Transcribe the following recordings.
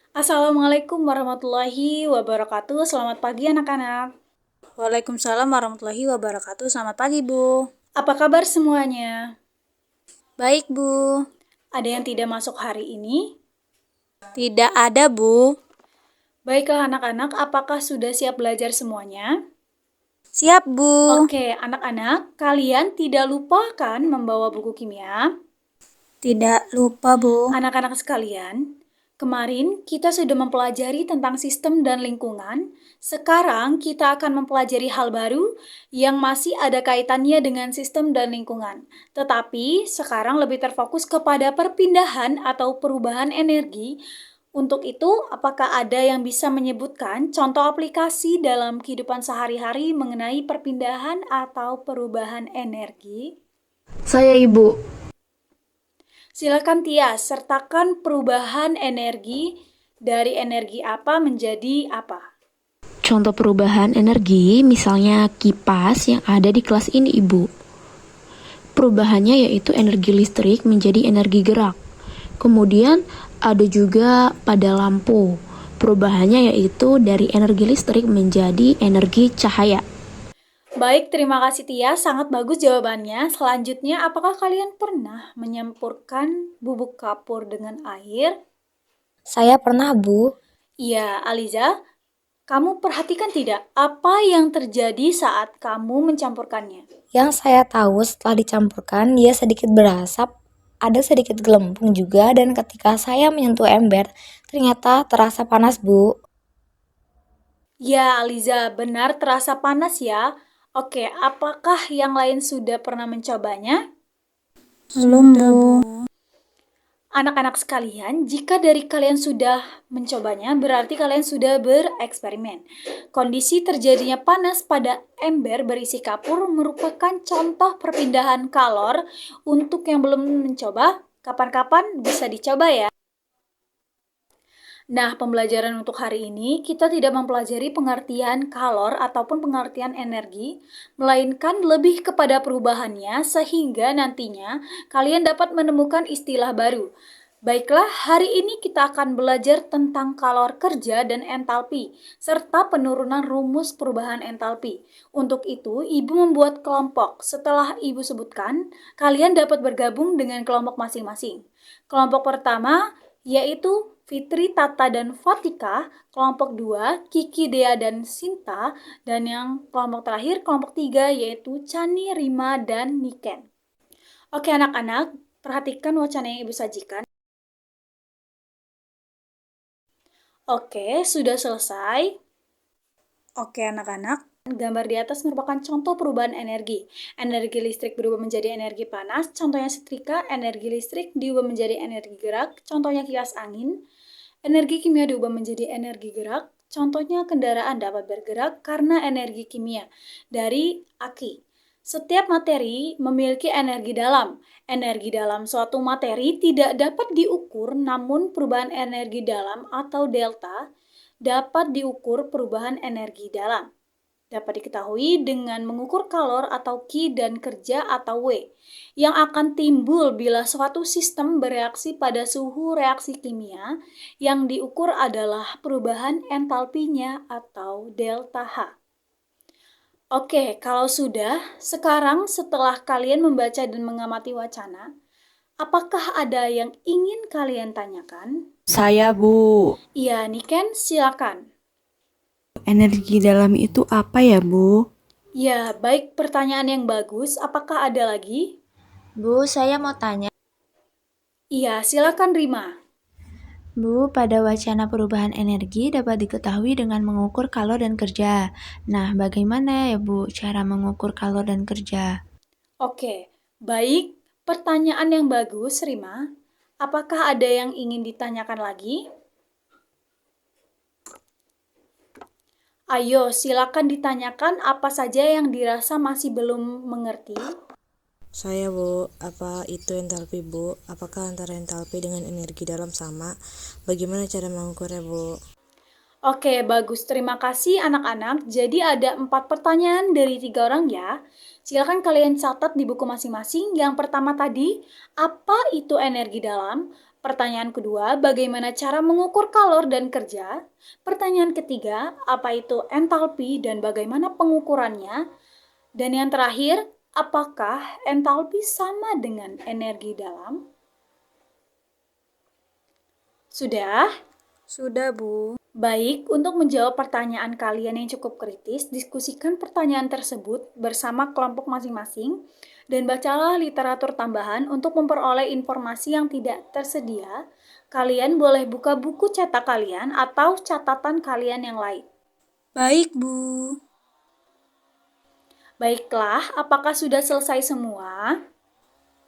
Assalamualaikum warahmatullahi wabarakatuh. Selamat pagi anak-anak. Waalaikumsalam warahmatullahi wabarakatuh. Selamat pagi, Bu. Apa kabar semuanya? Baik, Bu. Ada yang tidak masuk hari ini? Tidak ada, Bu. Baiklah anak-anak, apakah sudah siap belajar semuanya? Siap, Bu. Oke, anak-anak, kalian tidak lupa kan membawa buku kimia? Tidak lupa, Bu. Anak-anak sekalian, kemarin kita sudah mempelajari tentang sistem dan lingkungan. Sekarang kita akan mempelajari hal baru yang masih ada kaitannya dengan sistem dan lingkungan. Tetapi sekarang lebih terfokus kepada perpindahan atau perubahan energi. Untuk itu, apakah ada yang bisa menyebutkan contoh aplikasi dalam kehidupan sehari-hari mengenai perpindahan atau perubahan energi? Saya Ibu. Silakan Tia, sertakan perubahan energi dari energi apa menjadi apa. Contoh perubahan energi, misalnya kipas yang ada di kelas ini, Ibu. Perubahannya yaitu energi listrik menjadi energi gerak. Kemudian ada juga pada lampu. Perubahannya yaitu dari energi listrik menjadi energi cahaya. Baik, terima kasih Tia, sangat bagus jawabannya. Selanjutnya, apakah kalian pernah menyampurkan bubuk kapur dengan air? Saya pernah, Bu. Iya, Aliza, kamu perhatikan tidak apa yang terjadi saat kamu mencampurkannya? Yang saya tahu setelah dicampurkan, dia sedikit berasap, ada sedikit gelembung juga, dan ketika saya menyentuh ember, ternyata terasa panas, Bu. Ya, Aliza, benar terasa panas ya. Oke, apakah yang lain sudah pernah mencobanya? Belum, Bu. Anak-anak sekalian, jika dari kalian sudah mencobanya, berarti kalian sudah bereksperimen. Kondisi terjadinya panas pada ember berisi kapur merupakan contoh perpindahan kalor. Untuk yang belum mencoba, kapan-kapan bisa dicoba ya. Nah, pembelajaran untuk hari ini kita tidak mempelajari pengertian kalor ataupun pengertian energi, melainkan lebih kepada perubahannya sehingga nantinya kalian dapat menemukan istilah baru. Baiklah, hari ini kita akan belajar tentang kalor kerja dan entalpi, serta penurunan rumus perubahan entalpi. Untuk itu, Ibu membuat kelompok. Setelah Ibu sebutkan, kalian dapat bergabung dengan kelompok masing-masing. Kelompok pertama yaitu Fitri, Tata, dan Fatika. Kelompok 2, Kiki, Dea, dan Sinta. Dan yang kelompok terakhir, kelompok 3, yaitu Chani, Rima, dan Niken. Oke anak-anak, perhatikan wacana yang Ibu sajikan. Oke, sudah selesai. Oke anak-anak, gambar di atas merupakan contoh perubahan energi. Energi listrik berubah menjadi energi panas, contohnya setrika. Energi listrik diubah menjadi energi gerak, contohnya kipas angin. Energi kimia diubah menjadi energi gerak, contohnya kendaraan dapat bergerak karena energi kimia dari aki. Setiap materi memiliki energi dalam. Energi dalam suatu materi tidak dapat diukur, namun perubahan energi dalam atau delta dapat diukur perubahan energi dalam. Dapat diketahui dengan mengukur kalor atau Q dan kerja atau W yang akan timbul bila suatu sistem bereaksi pada suhu reaksi kimia yang diukur adalah perubahan entalpinya atau delta H. Oke, kalau sudah, sekarang setelah kalian membaca dan mengamati wacana, apakah ada yang ingin kalian tanyakan? Saya, Bu. Iya, Niken, silakan. Energi dalam itu apa ya, Bu? Ya, baik, pertanyaan yang bagus. Apakah ada lagi? Bu, saya mau tanya. Iya, silakan Rima. Bu, pada wacana perubahan energi dapat diketahui dengan mengukur kalor dan kerja. Nah, bagaimana ya Bu cara mengukur kalor dan kerja? Oke, baik. Pertanyaan yang bagus, Rima. Apakah ada yang ingin ditanyakan lagi? Ayo, silakan ditanyakan apa saja yang dirasa masih belum mengerti. Saya, Bu, apa itu entalpi, Bu? Apakah antara entalpi dengan energi dalam sama? Bagaimana cara mengukurnya, Bu? Oke, bagus. Terima kasih anak-anak. Jadi ada 4 pertanyaan dari 3 orang ya. Silakan kalian catat di buku masing-masing. Yang pertama tadi, apa itu energi dalam? Pertanyaan kedua, bagaimana cara mengukur kalor dan kerja? Pertanyaan ketiga, apa itu entalpi dan bagaimana pengukurannya? Dan yang terakhir, apakah entalpi sama dengan energi dalam? Sudah? Sudah, Bu. Baik, untuk menjawab pertanyaan kalian yang cukup kritis, diskusikan pertanyaan tersebut bersama kelompok masing-masing dan bacalah literatur tambahan untuk memperoleh informasi yang tidak tersedia. Kalian boleh buka buku cetak kalian atau catatan kalian yang lain. Baik, Bu. Baiklah, apakah sudah selesai semua?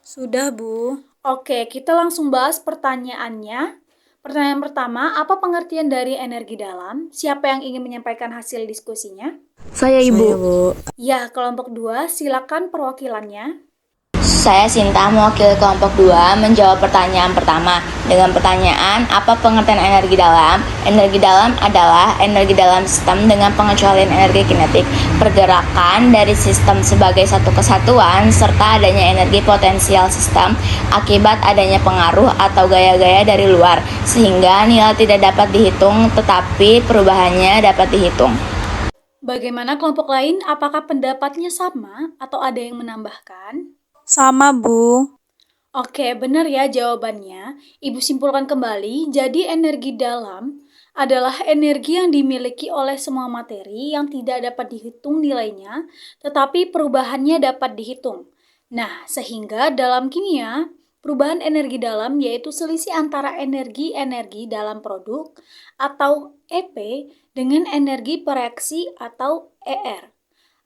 Sudah, Bu. Oke, kita langsung bahas pertanyaannya. Pertanyaan pertama, apa pengertian dari energi dalam? Siapa yang ingin menyampaikan hasil diskusinya? Saya Saya, Ibu. Bu. Ya, kelompok 2, silakan perwakilannya. Saya Sinta mewakili kelompok 2 menjawab pertanyaan pertama dengan pertanyaan apa pengertian energi dalam? Energi dalam adalah energi dalam sistem dengan pengecualian energi kinetik, pergerakan dari sistem sebagai satu kesatuan, serta adanya energi potensial sistem akibat adanya pengaruh atau gaya-gaya dari luar, sehingga nilai tidak dapat dihitung tetapi perubahannya dapat dihitung. Bagaimana kelompok lain? Apakah pendapatnya sama atau ada yang menambahkan? Sama, Bu. Oke, benar ya jawabannya. Ibu simpulkan kembali, jadi energi dalam adalah energi yang dimiliki oleh semua materi yang tidak dapat dihitung nilainya, tetapi perubahannya dapat dihitung. Nah, sehingga dalam kimia, perubahan energi dalam yaitu selisih antara energi-energi dalam produk atau EP dengan energi pereaksi atau ER.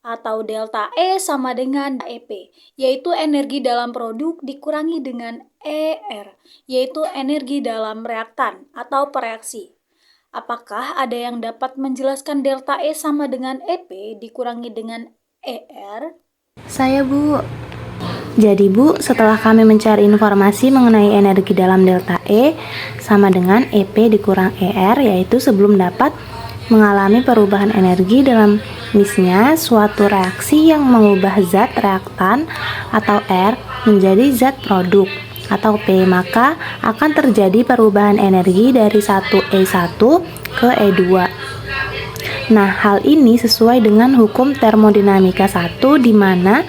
Atau delta E sama dengan EP, yaitu energi dalam produk dikurangi dengan ER, yaitu energi dalam reaktan atau pereaksi. Apakah ada yang dapat menjelaskan delta E sama dengan EP dikurangi dengan ER? Saya, Bu. Jadi, Bu, setelah kami mencari informasi mengenai energi dalam delta E sama dengan EP dikurang ER, yaitu sebelum dapat mengalami perubahan energi dalam misnya suatu reaksi yang mengubah zat reaktan atau R menjadi zat produk atau P, maka akan terjadi perubahan energi dari 1E1 ke E2. Nah, hal ini sesuai dengan hukum termodinamika 1 di mana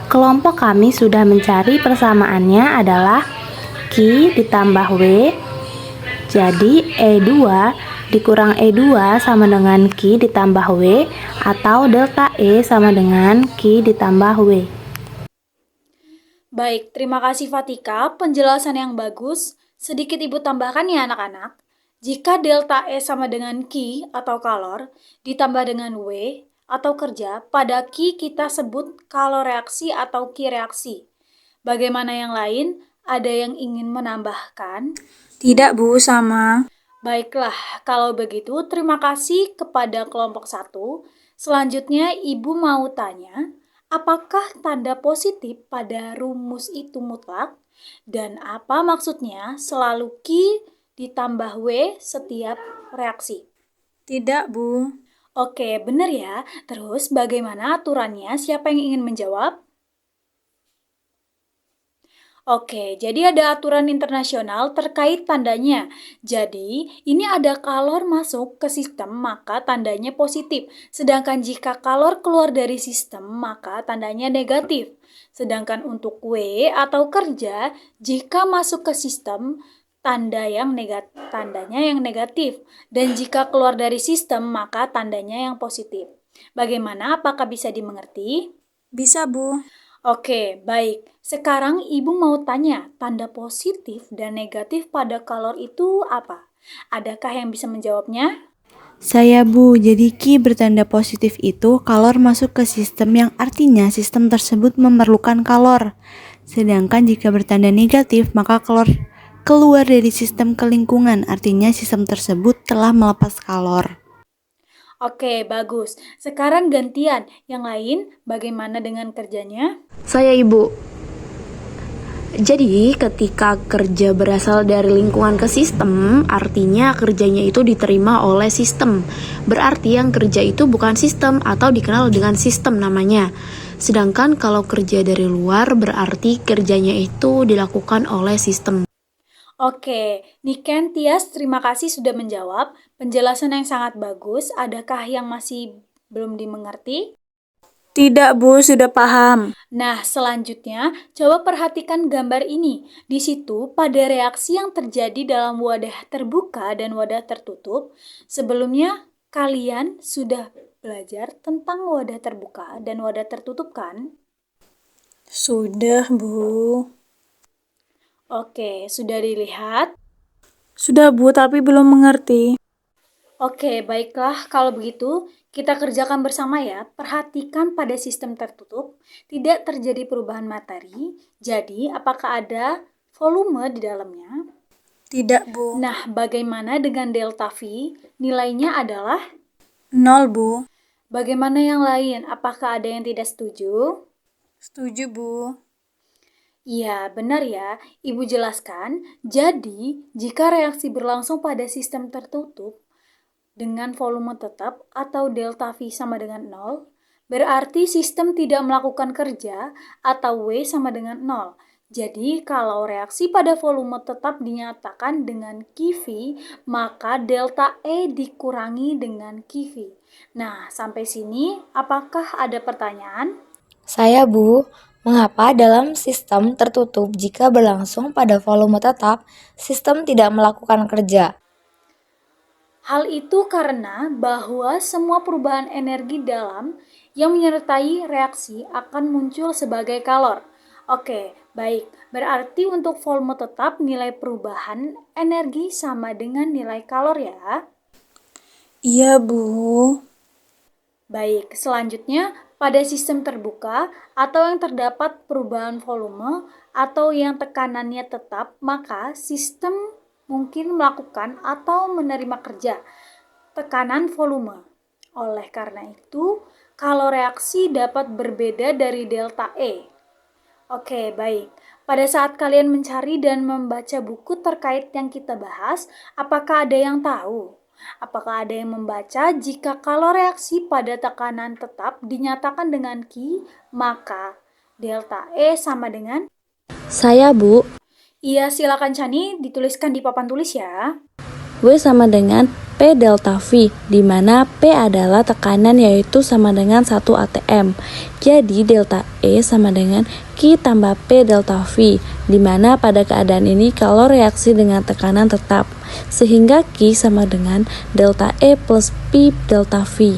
kelompok kami sudah mencari persamaannya adalah Q ditambah W. Jadi E2 dikurang E2 sama dengan Q ditambah W atau delta E sama dengan Q ditambah W. Baik, terima kasih Fatika, penjelasan yang bagus. Sedikit Ibu tambahkan ya anak-anak. Jika delta E sama dengan Q atau kalor ditambah dengan W atau kerja, pada Q kita sebut kalor reaksi atau Q reaksi. Bagaimana yang lain? Ada yang ingin menambahkan? Tidak, Bu, sama. Baiklah, kalau begitu terima kasih kepada kelompok 1. Selanjutnya Ibu mau tanya, apakah tanda positif pada rumus itu mutlak? Dan apa maksudnya selalu Q ditambah W setiap reaksi? Tidak, Bu. Oke, benar ya. Terus bagaimana aturannya? Siapa yang ingin menjawab? Oke, jadi ada aturan internasional terkait tandanya. Jadi, ini ada kalor masuk ke sistem, maka tandanya positif. Sedangkan jika kalor keluar dari sistem, maka tandanya negatif. Sedangkan untuk W atau kerja, jika masuk ke sistem, tandanya yang negatif. Dan jika keluar dari sistem, maka tandanya yang positif. Bagaimana? Apakah bisa dimengerti? Bisa, Bu. Oke, baik. Sekarang Ibu mau tanya, tanda positif dan negatif pada kalor itu apa? Adakah yang bisa menjawabnya? Saya, Bu. Jadi Q bertanda positif itu kalor masuk ke sistem yang artinya sistem tersebut memerlukan kalor. Sedangkan jika bertanda negatif, maka kalor keluar dari sistem ke lingkungan, artinya sistem tersebut telah melepas kalor. Oke, bagus. Sekarang gantian. Yang lain, bagaimana dengan kerjanya? Saya Ibu. Jadi, ketika kerja berasal dari lingkungan ke sistem, artinya kerjanya itu diterima oleh sistem. Berarti yang kerja itu bukan sistem atau dikenal dengan sistem namanya. Sedangkan kalau kerja dari luar, berarti kerjanya itu dilakukan oleh sistem. Oke, Niken, Tias, terima kasih sudah menjawab. Penjelasan yang sangat bagus. Adakah yang masih belum dimengerti? Tidak, Bu, sudah paham. Nah, selanjutnya, coba perhatikan gambar ini. Di situ, pada reaksi yang terjadi dalam wadah terbuka dan wadah tertutup, sebelumnya kalian sudah belajar tentang wadah terbuka dan wadah tertutup kan? Sudah, Bu. Oke, sudah dilihat? Sudah, Bu, tapi belum mengerti. Oke, baiklah. Kalau begitu, kita kerjakan bersama ya. Perhatikan pada sistem tertutup, tidak terjadi perubahan materi. Jadi, apakah ada volume di dalamnya? Tidak, Bu. Nah, bagaimana dengan delta V? Nilainya adalah? 0, Bu. Bagaimana yang lain? Apakah ada yang tidak setuju? Setuju, Bu. Iya, benar ya. Ibu jelaskan. Jadi, jika reaksi berlangsung pada sistem tertutup dengan volume tetap atau delta V sama dengan 0, berarti sistem tidak melakukan kerja atau W sama dengan 0. Jadi, kalau reaksi pada volume tetap dinyatakan dengan QV, maka delta E dikurangi dengan QV. Nah, sampai sini apakah ada pertanyaan? Saya, Bu, mengapa dalam sistem tertutup jika berlangsung pada volume tetap, sistem tidak melakukan kerja? Hal itu karena bahwa semua perubahan energi dalam yang menyertai reaksi akan muncul sebagai kalor. Oke, baik. Berarti untuk volume tetap nilai perubahan energi sama dengan nilai kalor ya. Iya, Bu. Baik, selanjutnya pada sistem terbuka atau yang terdapat perubahan volume atau yang tekanannya tetap, maka sistem mungkin melakukan atau menerima kerja tekanan volume. Oleh karena itu, kalau reaksi dapat berbeda dari delta E. Oke, baik. Pada saat kalian mencari dan membaca buku terkait yang kita bahas, apakah ada yang tahu? Apakah ada yang membaca jika kalau reaksi pada tekanan tetap dinyatakan dengan Q, maka delta E sama dengan? Saya, Bu. Iya, silakan Chani, dituliskan di papan tulis ya. W sama dengan P delta V, di mana P adalah tekanan yaitu sama dengan 1 atm. Jadi delta E sama dengan Q tambah P delta V, di mana pada keadaan ini kalau reaksi dengan tekanan tetap, sehingga Q sama dengan delta E plus P delta V.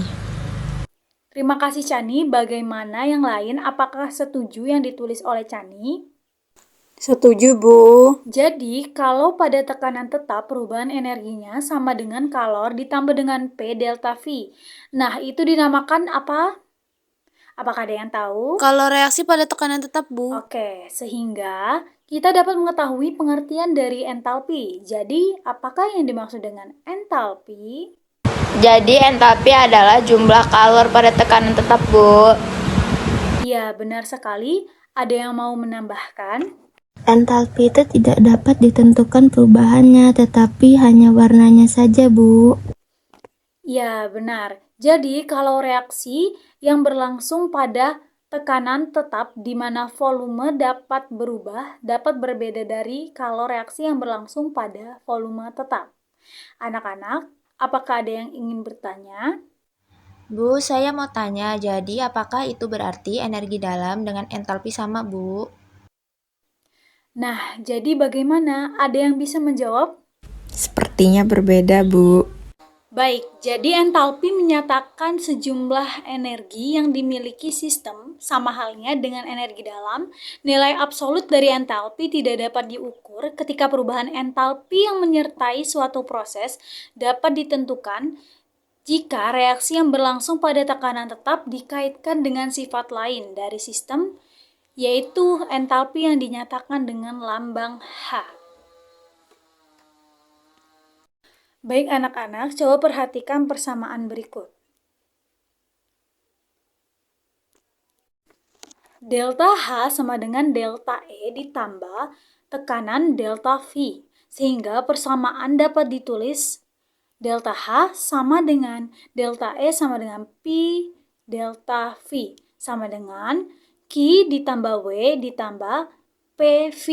Terima kasih Chani. Bagaimana yang lain? Apakah setuju yang ditulis oleh Chani? Setuju, Bu. Jadi, kalau pada tekanan tetap perubahan energinya sama dengan kalor ditambah dengan P delta V. Nah, itu dinamakan apa? Apakah ada yang tahu? Kalau reaksi pada tekanan tetap, Bu. Oke, sehingga kita dapat mengetahui pengertian dari entalpi. Jadi, apakah yang dimaksud dengan entalpi? Jadi entalpi adalah jumlah kalor pada tekanan tetap, Bu. Iya, benar sekali. Ada yang mau menambahkan? Entalpi itu tidak dapat ditentukan perubahannya, tetapi hanya warnanya saja, Bu. Ya, benar. Jadi, kalau reaksi yang berlangsung pada tekanan tetap di mana volume dapat berubah, dapat berbeda dari kalau reaksi yang berlangsung pada volume tetap. Anak-anak, apakah ada yang ingin bertanya? Bu, saya mau tanya, jadi apakah itu berarti energi dalam dengan entalpi sama, Bu? Nah, jadi bagaimana? Ada yang bisa menjawab? Sepertinya berbeda, Bu. Baik, jadi entalpi menyatakan sejumlah energi yang dimiliki sistem, sama halnya dengan energi dalam. Nilai absolut dari entalpi tidak dapat diukur ketika perubahan entalpi yang menyertai suatu proses dapat ditentukan jika reaksi yang berlangsung pada tekanan tetap dikaitkan dengan sifat lain dari sistem, yaitu entalpi yang dinyatakan dengan lambang H. Baik anak-anak, coba perhatikan persamaan berikut. Delta H sama dengan delta E ditambah tekanan delta V, sehingga persamaan dapat ditulis delta H sama dengan delta E sama dengan P delta V, sama dengan Q ditambah W ditambah PV,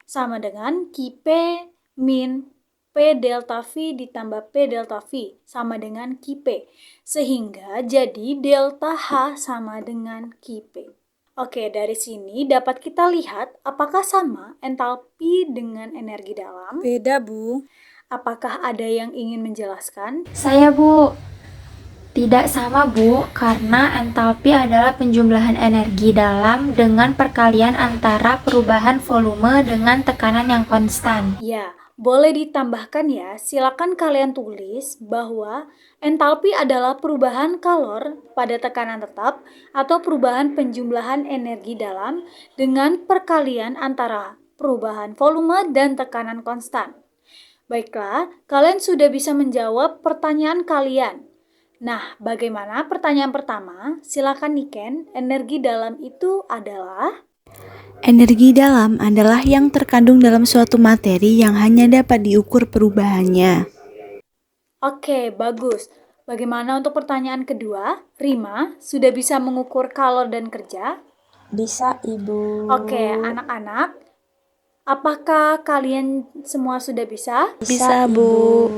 sama dengan QP min P delta V ditambah P delta V sama dengan Qp. Sehingga jadi delta H sama dengan Qp. Oke, dari sini dapat kita lihat apakah sama entalpi dengan energi dalam? Beda, Bu. Apakah ada yang ingin menjelaskan? Saya, Bu. Tidak sama, Bu, karena entalpi adalah penjumlahan energi dalam dengan perkalian antara perubahan volume dengan tekanan yang konstan. Ya, boleh ditambahkan ya, silakan kalian tulis bahwa entalpi adalah perubahan kalor pada tekanan tetap atau perubahan penjumlahan energi dalam dengan perkalian antara perubahan volume dan tekanan konstan. Baiklah, kalian sudah bisa menjawab pertanyaan kalian. Nah, bagaimana pertanyaan pertama? Silakan Niken, energi dalam itu adalah? Energi dalam adalah yang terkandung dalam suatu materi yang hanya dapat diukur perubahannya. Oke, bagus. Bagaimana untuk pertanyaan kedua? Rima, sudah bisa mengukur kalor dan kerja? Bisa, Ibu. Oke, anak-anak, apakah kalian semua sudah bisa? Bisa, Bu.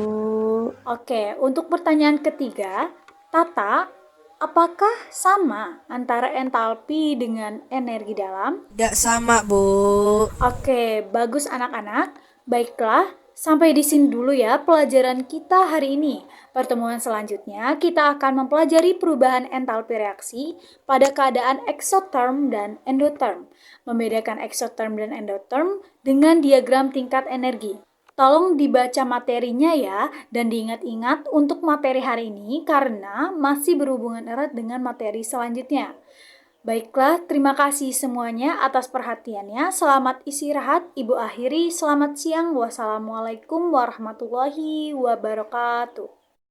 Oke, untuk pertanyaan ketiga, Tata, apakah sama antara entalpi dengan energi dalam? Tidak sama, Bu. Oke, bagus anak-anak. Baiklah, sampai di sini dulu ya pelajaran kita hari ini. Pertemuan selanjutnya kita akan mempelajari perubahan entalpi reaksi pada keadaan exotherm dan endotherm. Membedakan exotherm dan endotherm dengan diagram tingkat energi. Tolong dibaca materinya ya, dan diingat-ingat untuk materi hari ini karena masih berhubungan erat dengan materi selanjutnya. Baiklah, terima kasih semuanya atas perhatiannya. Selamat istirahat, Ibu akhiri. Selamat siang. Wassalamualaikum warahmatullahi wabarakatuh.